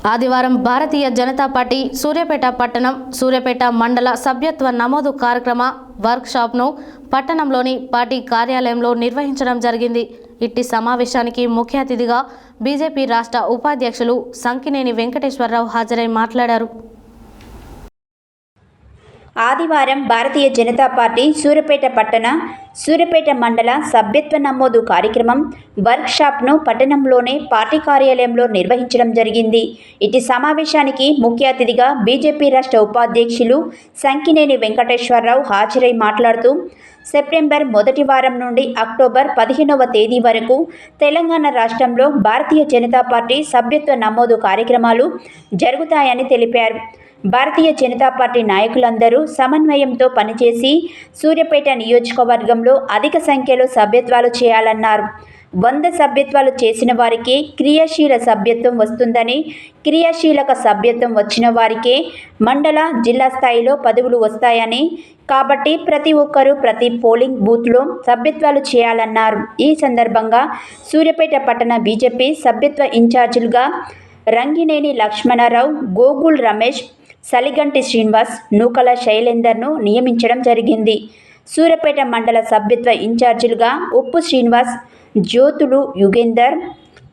ఆదివారం భారతీయ జనతా పార్టీ సూర్యాపేట పట్టణం సూర్యాపేట మండల సభ్యత్వ నమోదు కార్యక్రమ వర్క్షాప్ను పట్టణంలోని పార్టీ కార్యాలయంలో నిర్వహించడం జరిగింది. ఇట్టి సమావేశానికి ముఖ్య అతిథిగా బీజేపీ రాష్ట్ర ఉపాధ్యక్షులు సంకినేని వెంకటేశ్వరరావు హాజరై మాట్లాడారు. ఆదివారం భారతీయ జనతా పార్టీ సూర్యాపేట పట్టణ సూర్యాపేట మండల సభ్యత్వ నమోదు కార్యక్రమం వర్క్షాప్ను పట్టణంలోనే పార్టీ కార్యాలయంలో నిర్వహించడం జరిగింది. ఇటు సమావేశానికి ముఖ్య అతిథిగా బీజేపీ రాష్ట్ర ఉపాధ్యక్షులు సంకినేని వెంకటేశ్వరరావు హాజరై మాట్లాడుతూ సెప్టెంబర్ మొదటి వారం నుండి అక్టోబర్ 15వ తేదీ వరకు తెలంగాణ రాష్ట్రంలో భారతీయ జనతా పార్టీ సభ్యత్వ నమోదు కార్యక్రమాలు జరుగుతాయని తెలిపారు. భారతీయ జనతా పార్టీ నాయకులందరూ సమన్వయంతో పనిచేసి సూర్యాపేట నియోజకవర్గంలో అధిక సంఖ్యలో సభ్యత్వాలు చేయాలన్నారు. 100 సభ్యత్వాలు చేసిన వారికి క్రియాశీల సభ్యత్వం వస్తుందని, క్రియాశీలక సభ్యత్వం వచ్చిన వారికే మండల జిల్లా స్థాయిలో పదవులు వస్తాయని, కాబట్టి ప్రతి ఒక్కరూ ప్రతి పోలింగ్ బూత్లో సభ్యత్వాలు చేయాలన్నారు. ఈ సందర్భంగా సూర్యాపేట పట్టణ బీజేపీ సభ్యత్వ ఇన్ఛార్జీలుగా రంగినేని లక్ష్మణరావు, గోగుల్ రమేష్, సలిగంటి శ్రీనివాస్, నూకల శైలేందర్ను నియమించడం జరిగింది. సూర్యాపేట మండల సభ్యత్వ ఇన్ఛార్జీలుగా ఉప్పు శ్రీనివాస్, జ్యోతులు యుగేందర్,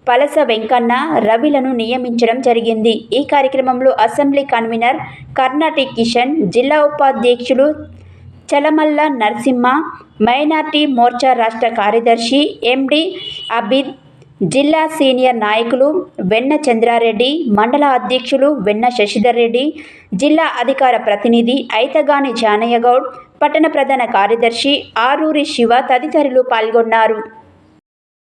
పలస వెంకన్న, రవిలను నియమించడం జరిగింది. ఈ కార్యక్రమంలో అసెంబ్లీ కన్వీనర్ కర్ణాటి కిషన్, జిల్లా ఉపాధ్యక్షులు చలమల్ల నరసింహ, మైనార్టీ మోర్చా రాష్ట్ర కార్యదర్శి ఎండి అబిద్, జిల్లా సీనియర్ నాయకులు వెన్న చంద్రారెడ్డి, మండల అధ్యక్షులు వెన్న శశిధర్ రెడ్డి, జిల్లా అధికార ప్రతినిధి ఐతగాని జానయ్య గౌడ్, పట్టణ ప్రధాన కార్యదర్శి ఆరూరి శివ తదితరులు పాల్గొన్నారు.